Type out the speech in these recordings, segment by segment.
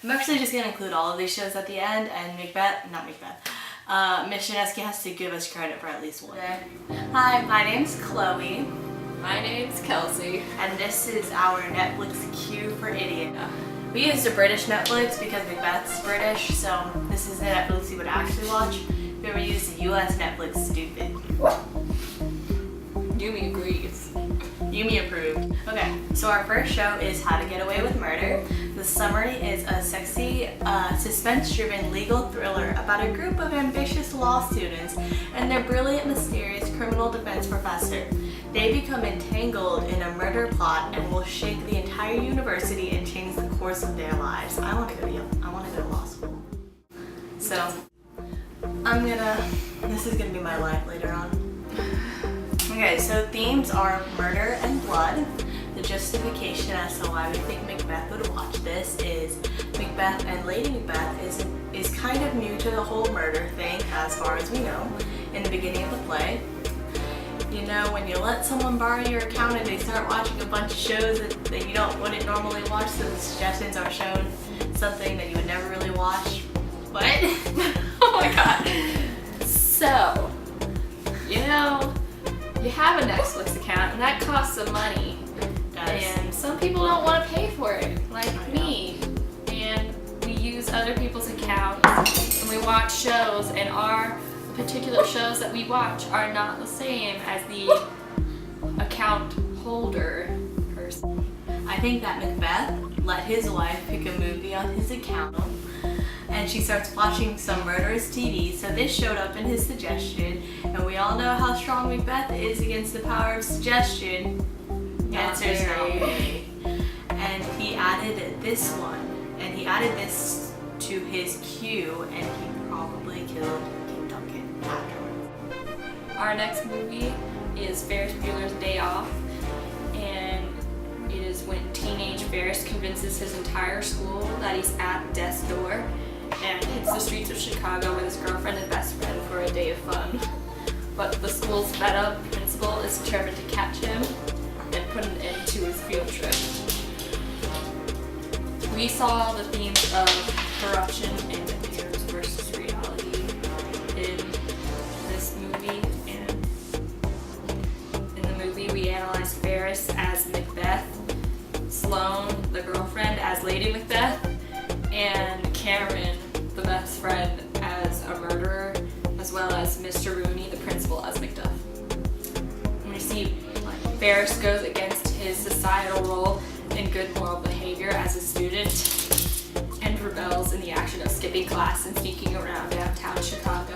I'm actually just gonna include all of these shows at the end, and Ms. Janeski has to give us credit for at least one. Hi, my name's Chloe. My name's Kelsey. And this is our Netflix queue for Idiot. We used a British Netflix because Macbeth's British, so this is the Netflix you would actually watch. We ever used the US Netflix, stupid. Yumi agrees. Yumi approved. Okay, so our first show is How to Get Away with Murder. The summary is a sexy, suspense-driven legal thriller about a group of ambitious law students and their brilliant, mysterious criminal defense professor. They become entangled in a murder plot and will shake the entire university and change the course of their lives. I want to go to law school. So, this is gonna be my life later on. Okay, so themes are murder and blood. The justification as to why we think Macbeth would watch this is Macbeth and Lady Macbeth is kind of new to the whole murder thing, as far as we know, in the beginning of the play. You know, when you let someone borrow your account and they start watching a bunch of shows that you wouldn't normally watch, so the suggestions are shown something that you would never really watch. What? Oh my god. So, you know, you have a Netflix account and that costs some money. And some people don't want to pay for it, like me. And we use other people's accounts and we watch shows, and our particular shows that we watch are not the same as the account holder person. I think that Macbeth let his wife pick a movie on his account, and she starts watching some murderous TV, so this showed up in his suggestion, and we all know how strong Macbeth is against the power of suggestion. Answer's no. And he added this one, and he added this to his queue, and he probably killed King Duncan afterwards. Our next movie is Ferris Bueller's Day Off, and it is when teenage Ferris convinces his entire school that he's at death's door and hits the streets of Chicago with his girlfriend and best friend for a day of fun. But the school's fed up principal is determined to catch him and put an end to his field trip. We saw the themes of corruption and appearance versus reality in this movie, and in the movie we analyzed Ferris as Macbeth, Sloane, the girlfriend, as Lady Macbeth, and Cameron, the best friend, as a murderer, as well as Mr. Rooney, the principal, as Macduff. And we see Ferris goes against his societal role in good moral behavior as a student and rebels in the action of skipping class and sneaking around downtown Chicago.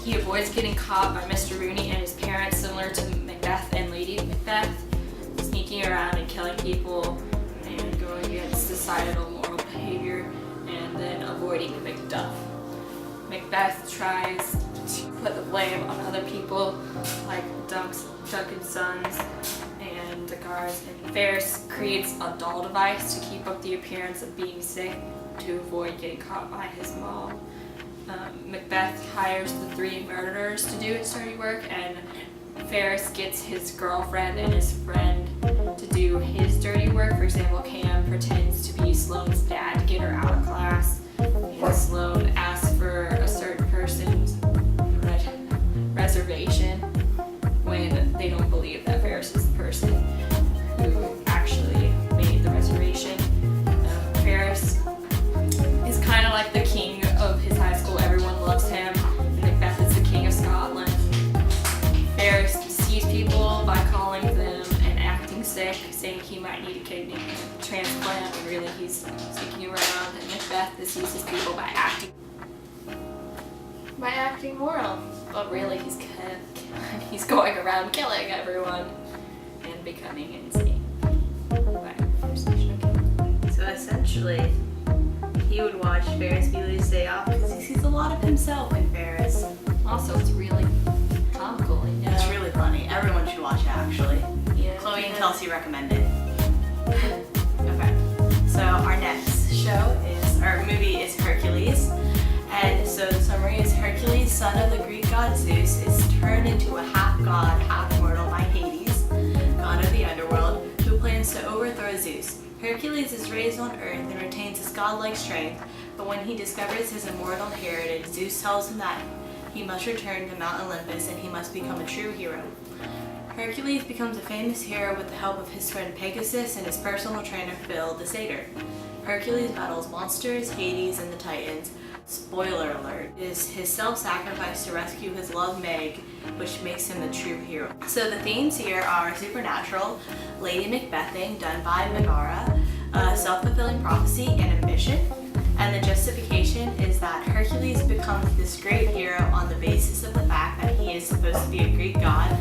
He avoids getting caught by Mr. Rooney and his parents, similar to Macbeth and Lady Macbeth, sneaking around and killing people and going against societal moral behavior, and then avoiding Macduff. Macbeth tries to put the blame on other people, like Duncan's sons and the guards, and Ferris creates a doll device to keep up the appearance of being sick to avoid getting caught by his mom. Macbeth hires the 3 murderers to do his dirty work, and Ferris gets his girlfriend and his friend to do his dirty work. For example, Cam pretends to be Sloane's dad to get her out of class, and Sloane asks for a certain person's reservation when they don't believe that Ferris is the person who actually made the reservation. Ferris is kind of like the king of his high school. Everyone loves him. Macbeth is the king of Scotland. Ferris sees people by calling them and acting sick, saying he might need a kidney transplant, and really he's sneaking around. And Macbeth sees people by acting moral, but really he's going around killing everyone and becoming insane. So essentially, he would watch Ferris Bueller's Day Off because he sees a lot of himself in Ferris. Also, it's really comical. You know? It's really funny. Everyone should watch it, actually. Yeah, Chloe and Kelsey recommend it. Okay. So our next movie is Hercules. And so the summary is Hercules, son of the Greek god Zeus, is turned into a half-god, half-mortal by Hades, god of the underworld, who plans plans to overthrow Zeus. Hercules is raised on Earth and retains his godlike strength, but when he discovers his immortal heritage, Zeus tells him that he must return to Mount Olympus and he must become a true hero. Hercules becomes a famous hero with the help of his friend Pegasus and his personal trainer Phil the Satyr. Hercules battles monsters, Hades, and the Titans. Spoiler alert, is his self-sacrifice to rescue his love Meg, which makes him the true hero. So the themes here are supernatural, Lady Macbething, done by Megara, self-fulfilling prophecy, and ambition. And the justification is that Hercules becomes this great hero on the basis of the fact that he is supposed to be a Greek god.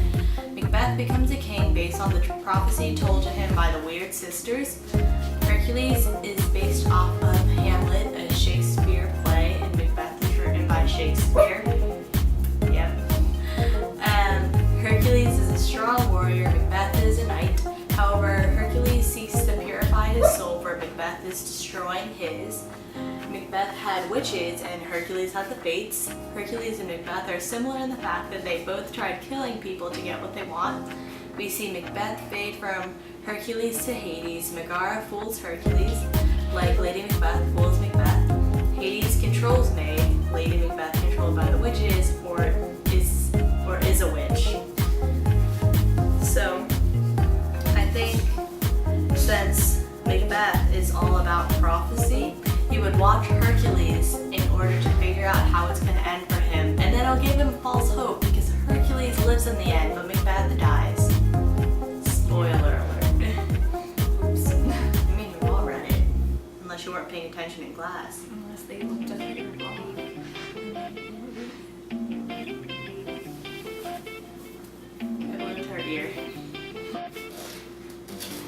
Macbeth becomes a king based on the prophecy told to him by the Weird Sisters. Hercules is based off of Hamlet, a Shakespeare play, and Macbeth is written by Shakespeare. Yep. Hercules is a strong warrior, Macbeth is a knight. However, Hercules seeks to purify his soul, for Macbeth is destroying his. Macbeth had witches and Hercules had the Fates. Hercules and Macbeth are similar in the fact that they both tried killing people to get what they want. We see Macbeth fade from Hercules to Hades. Megara fools Hercules, like Lady Macbeth fools Macbeth. Hades controls Meg. Lady Macbeth controlled by the witches, or is a witch. So, I think since Macbeth is all about prophecy, he would watch Hercules in order to figure out how it's going to end for him, and then it'll give him false hope because Hercules lives in the end, but Macbeth dies. Spoiler alert. Oops. I mean, we've all read it, unless you weren't paying attention in class. Unless they looked up at your body. Everyone to her ear.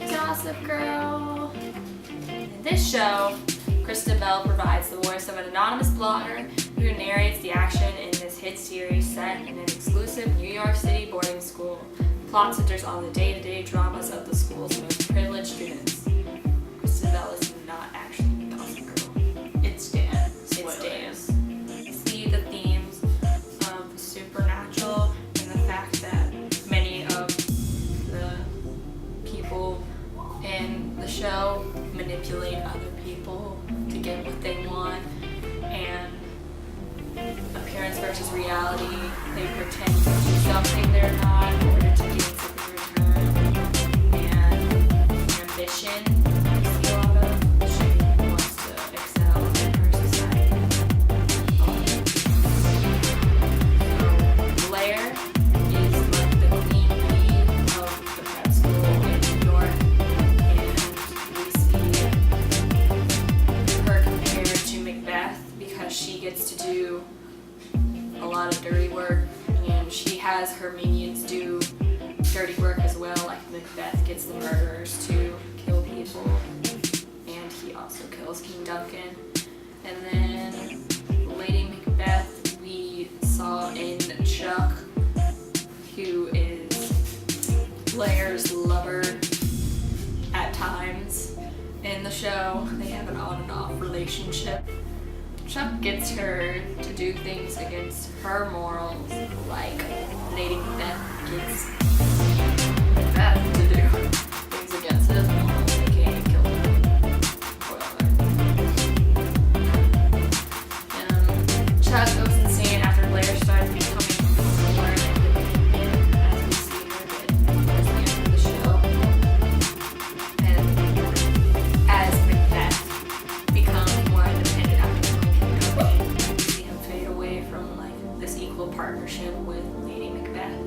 Gossip Girl. In this show, Kristen Bell provides the voice of an anonymous blogger who narrates the action in this hit series set in an exclusive New York City boarding school. The plot centers on the day-to-day dramas of the school's most privileged students. Kristen Bell is not actually Gossip Girl. It's Dan. It's Dan. We see the themes of the supernatural and the fact that many of the people in the show manipulate other people to get what they want, and appearance versus reality. They pretend to be something they're not in order to gain something in return. And ambition, I see a lot of. She wants to excel in her society. Blair is like the queen bee of the prep school in New York, and we see her compared to Macbeth because she gets to do a lot of dirty work, and she has her minions do dirty work as well, like Macbeth gets the murderers to kill people, and he also kills King Duncan. And then Lady Macbeth we saw in Chuck, who is Blair's lover at times. In the show, they have an on and off relationship. Chuck gets her to do things against her morals, like Lady Macbeth gets Macbeth to do things against his morals, aka kill him. Chuck goes insane after Blair starts becoming more independent, as we see her get towards the end of the show. And as Macbeth becomes more independent after killing King Duncan, we see him fade away from like this equal partnership with Lady Macbeth,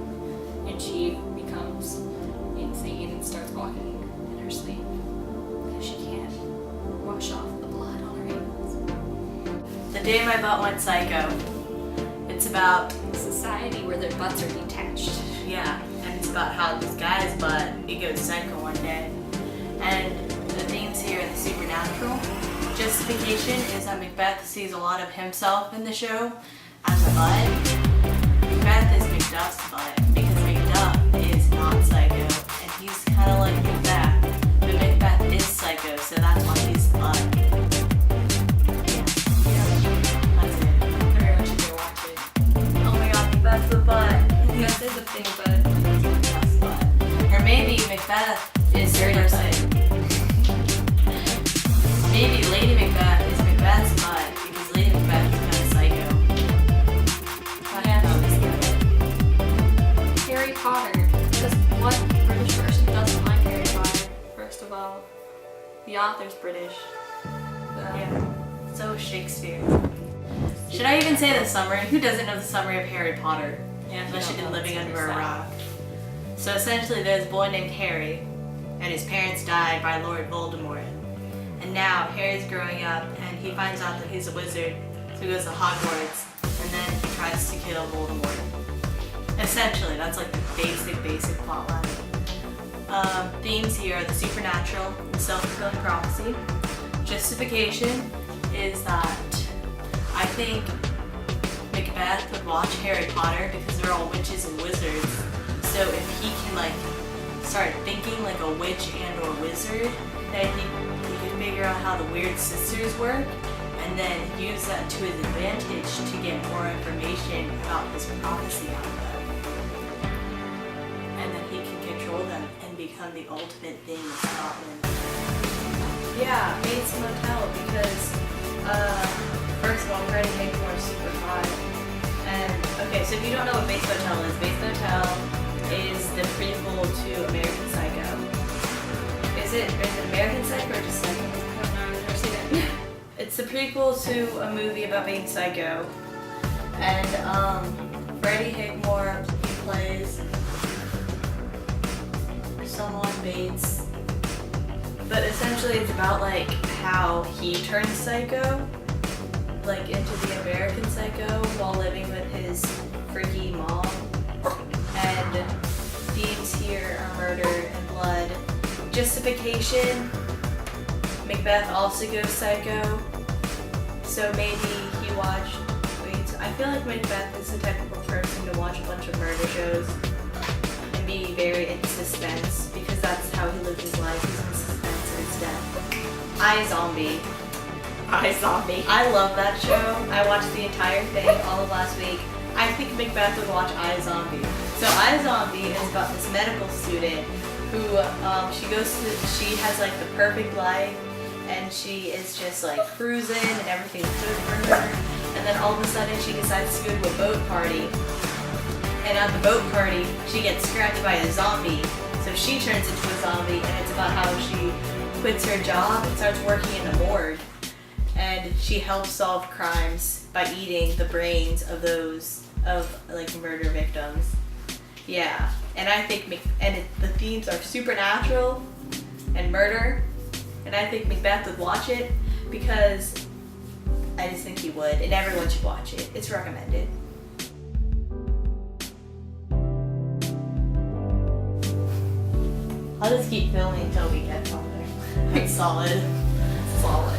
and she becomes insane and starts walking in her sleep because she can't wash off the blood on her hands. The Day My Butt Went Psycho. It's about, Society where their butts are detached. yeah, and it's about how this guy's butt, it goes psycho one day. And the themes here are the supernatural. Justification is that Macbeth sees a lot of himself in the show as a butt. Macbeth is Macduff's butt because Macduff is not psycho, and he's kind of like Macbeth, but Macbeth is psycho, so that's why he's the butt. That's it. Everyone should go watch it. Oh my god, Macbeth's the butt. Macbeth is a thing, but Macduff's butt. Or maybe Macbeth is the Dirty person quote Shakespeare. Should I even say the summary? Who doesn't know the summary of Harry Potter? Yeah, Unless you've been living under a rock. So essentially there's a boy named Harry, and his parents died by Lord Voldemort. And now Harry's growing up, and he finds out that he's a wizard, so he goes to Hogwarts, and then he tries to kill Voldemort. Essentially, that's like the basic plot line. Themes here are the supernatural and self-fulfilling prophecy. Justification is that I think Macbeth would watch Harry Potter because they're all witches and wizards. So if he can like start thinking like a witch and or wizard, then he can figure out how the weird sisters work and then use that to his advantage to get more information about this prophecy out of them. And then he can control them and become the ultimate thing in Scotland. Yeah, Bates Motel because first of all, Freddie Highmore is super hot. And okay, so if you don't know what Bates Motel is is the prequel to American Psycho. Is it American Psycho or just Psycho? I don't know, I've never seen it. It's the prequel to a movie about being psycho. And Freddie Highmore plays someone Bates. But essentially it's about like how he turned psycho, like into the American Psycho while living with his freaky mom. And themes here are murder and blood. Justification, Macbeth also goes psycho. So maybe he watched, I feel like Macbeth is the type of person to watch a bunch of murder shows and be very in suspense because that's how he lived his life. He's in suspense and his death. iZombie. iZombie. I love that show. I watched the entire thing all of last week. I think Macbeth would watch iZombie. So iZombie is about this medical student who she has like the perfect life and she is just like cruising and everything's good for her. And then all of a sudden she decides to go to a boat party. And at the boat party, she gets scratched by a zombie. So she turns into a zombie and it's about how she quits her job and starts working in the morgue. And she helps solve crimes by eating the brains of like murder victims. Yeah, and I think the themes are supernatural and murder, and I think Macbeth would watch it because I just think he would, and everyone should watch it. It's recommended. I'll just keep filming until we get something. It's solid. Solid.